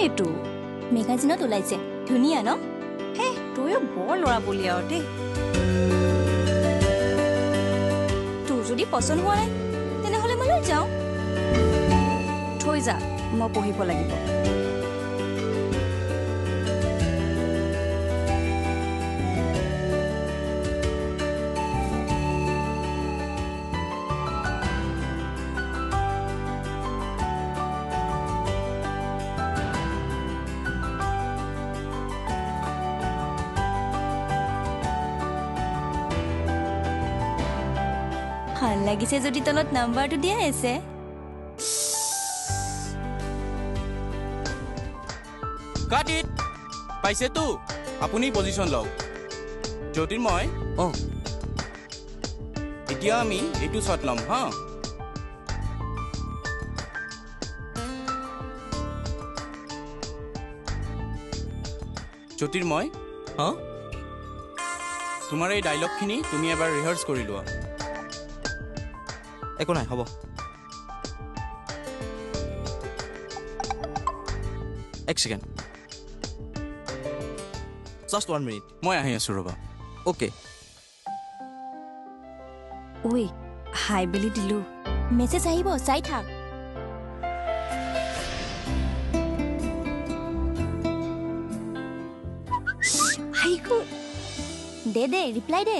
এইটো মেগাজিনত ওলাইছে ধুনীয়া ন হে তইও বৰ ল'ৰা বুলি আৰু দেই তোৰ যদি পচন্দ হোৱা নাই তেনেহ'লে মই লৈ যাওঁ থৈ যা মই পঢ়িব লাগিব ভাল লাগিছে যদি তলত নাম্বাৰটো দিয়া আছে কাট ইট পাইছেতো আপুনি পজিশ্যন লওক জ্যোতিৰ্ময় এতিয়া আমি এইটো শ্বট ল'ম হা জ্যোতিৰ্ময় তোমাৰ এই ডাইলগখিনি তুমি এবাৰ ৰিহাৰ্চ কৰি লোৱা একো নাই হ'ব এক ছেকেণ্ড জাষ্ট 1 মিনিট মই আহি আছোঁ ৰ'বা অ'কে ঐ হাই বুলি দিলোঁ মেছেজ আহিব চাই থাক দে ৰিপ্লাই দে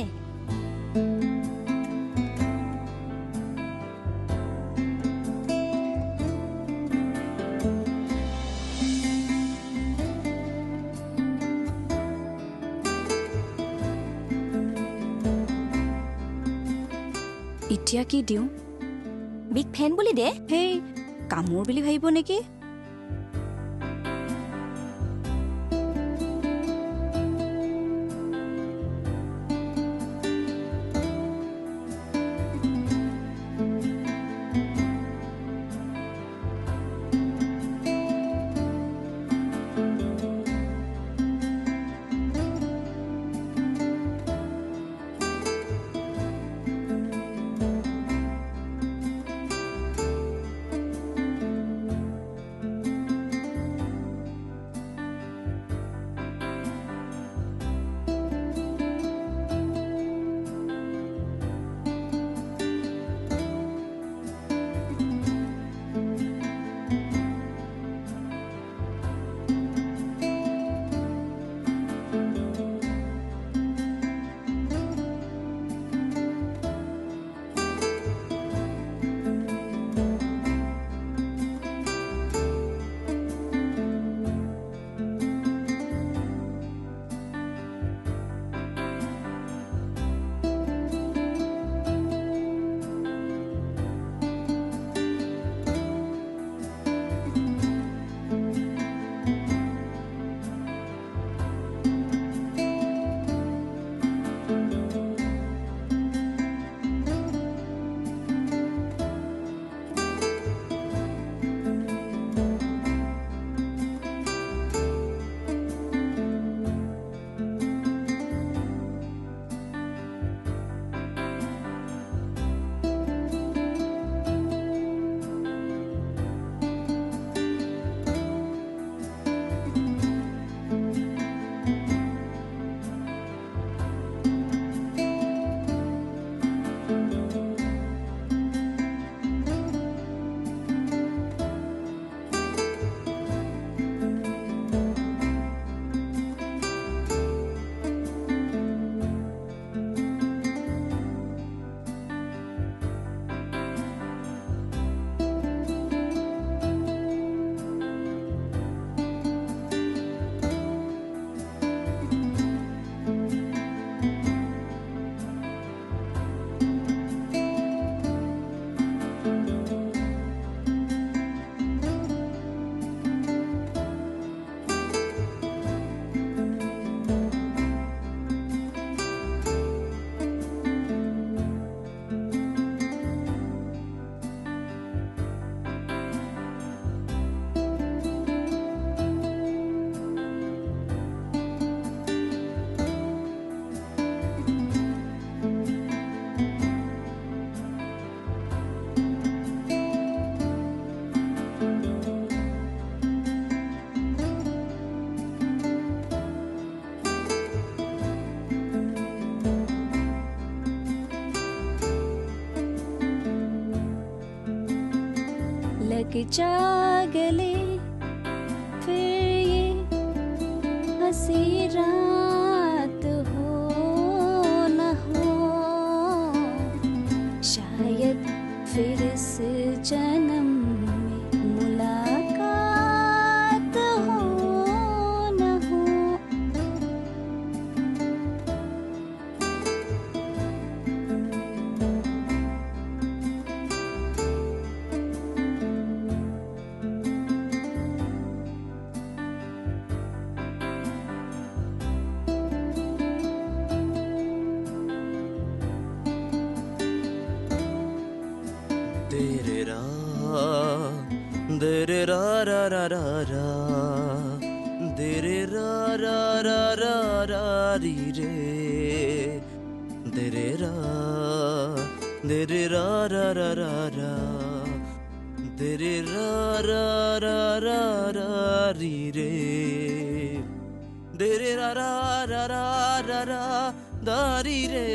এতিয়া কি দিওঁ বিগ ফেন বুলি দে সেই কামোৰ বুলি ভাবিব নেকি तक जागले फिर ये हंसी रात हो न हो शायद फिर इस जन्म में मुलाकात हो न हो Dere ra ra ra ra ra Dere ra ra ra ra ra ri re Dere ra ra ra ra ra Dere ra ra ra ra ra ri re Dere ra ra ra ra ra ra da ri re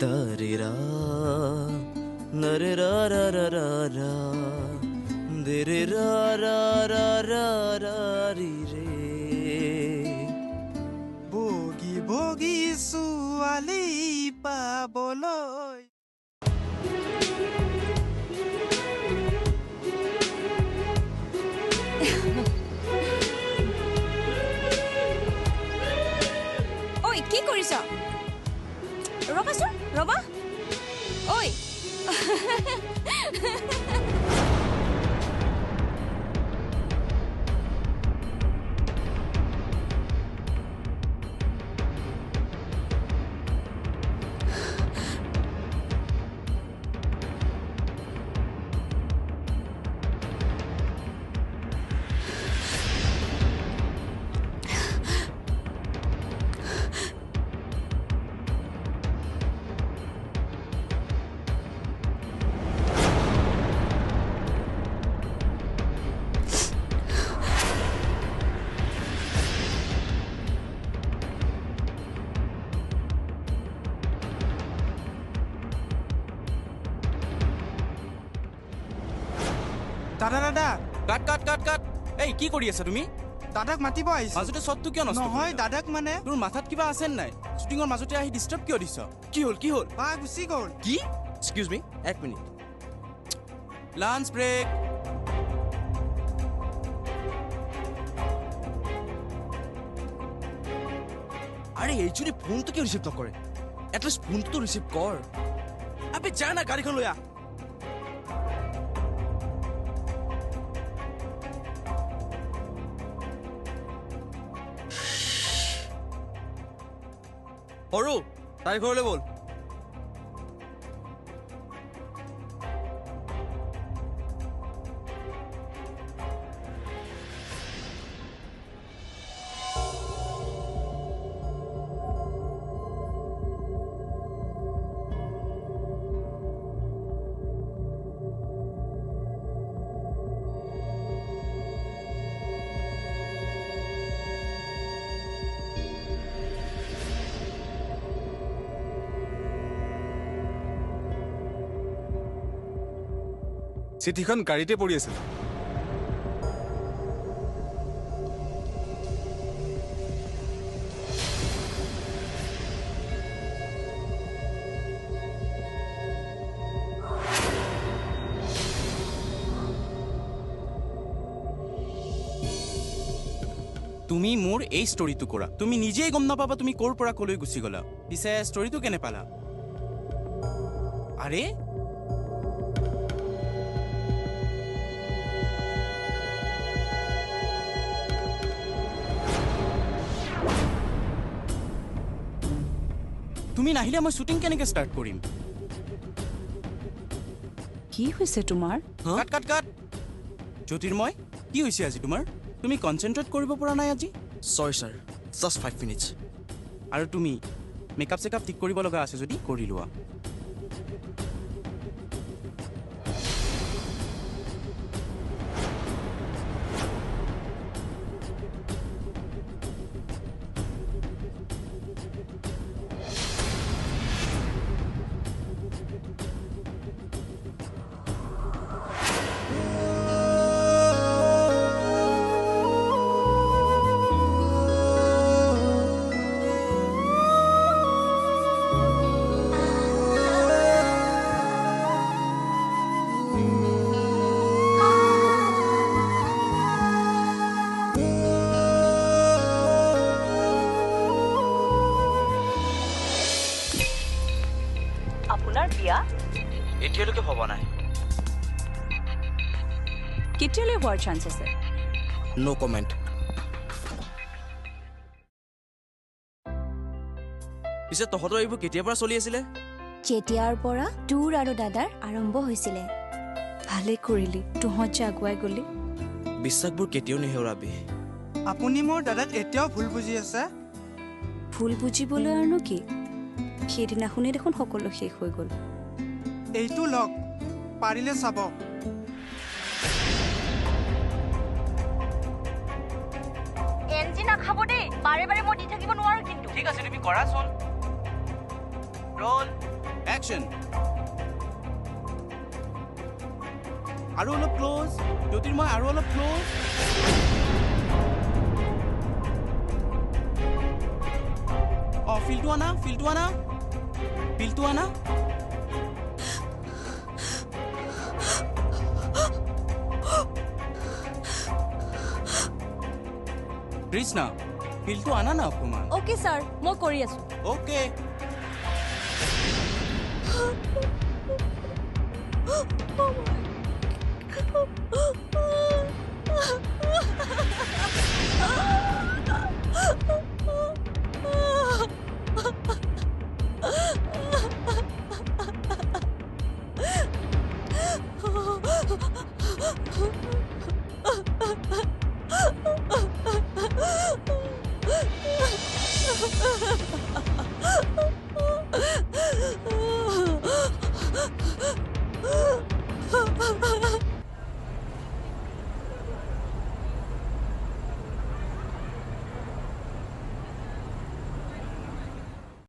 Da ri ra Nare ra ra ra ra ra Dere ra ra ra ra ra ri re Bogi bogi suali paboloi ঐ কি কৰিছ ৰবাচোন ৰবা ঐ দাদা দাদা কাট কাট কাট কাট এই কি কৰি আছা তুমি দাদাক মাতিব আহিছো মাজতে শ্বটটো কিয় নষ্ট নহয় কৰিলা? দাদাক মানে তোৰ মাথাত কিবা আছে নাই শ্বুটিঙৰ মাজতে আহি ডিষ্টাৰ্ব কিয় দিছ কি হল কি হল বা গুচি গ'ল কি এক্সকিউজ মি এক মিনিট লাঞ্চ ব্ৰেক আৰে এইজনী ফোনটো কিয় ৰিচিভ নকৰে এটলিষ্ট ফোনটো ৰিচিভ কৰ আবে যা না গাড়ীখন লৈ আহ সৰু তাইৰ ঘৰলৈ বল চিঠিখন গাড়ীতে পৰি আছিল তুমি মোৰ এই ষ্টৰিটো কৰা তুমি নিজেই গম নাপাবা তুমি ক'ৰ পৰা ক'লৈ গুচি গলা পিছে ষ্টৰিটো কেনে পালা আৰে তুমি নাহিলে মই শ্বুটিং কেনেকৈ ষ্টাৰ্ট কৰিম কি হৈছে তোমাৰ কাট কাট কাট জ্যোতিৰ্ময় কি হৈছে আজি তোমাৰ তুমি কনচেন্ট্ৰেট কৰিব পৰা নাই আজি সৰি ছাৰ জাষ্ট 5 মিনিটছ আৰু তুমি মেকআপ চেকআপ ঠিক কৰিব লগা আছে যদি কৰি লোৱা বিয়া এতিয়ালৈকে ভবা নাই। কেতিয়ালৈ হোৱাৰ চান্স আছে? নো কমেণ্ট। পিছে তহঁতৰ এইবোৰ কেতিয়াৰ পৰা চলি আছিলে? যেতিয়াৰ পৰা তোৰ আৰু দাদাৰ আৰম্ভ হৈছিলে। ভালে কৰিলি, তহঁত যে আগুৱাই গলি। বিশ্বাসবোৰ কেতিয়াও নেহেৰাবি। আপুনি মোৰ দাদাক এতিয়াও ভুল বুজি আছে। ভুল বুজিবলৈ আৰুনো কি, সেইদিনাখনেই দেখোন সকলো শেষ হৈ গ'ল। এইটো লওক, পাৰিলে চাব। এনজি নাখাব দেই, বাৰে বাৰে মই দি থাকিব নোৱাৰো কিন্তু। ঠিক আছে তুমি কৰাচোন। Roll action. আৰু অলপ ক্লোজ, জ্যোতিৰ্ময় আৰু অলপ ক্লোজ। ফিলটো আনা, ফিলটো আনা, ফিলটো আনা। কৃষ্ণা, ফিলটো আনা না অকণমান। অ'কে ছাৰ, মই কৰি আছো। অ'কে।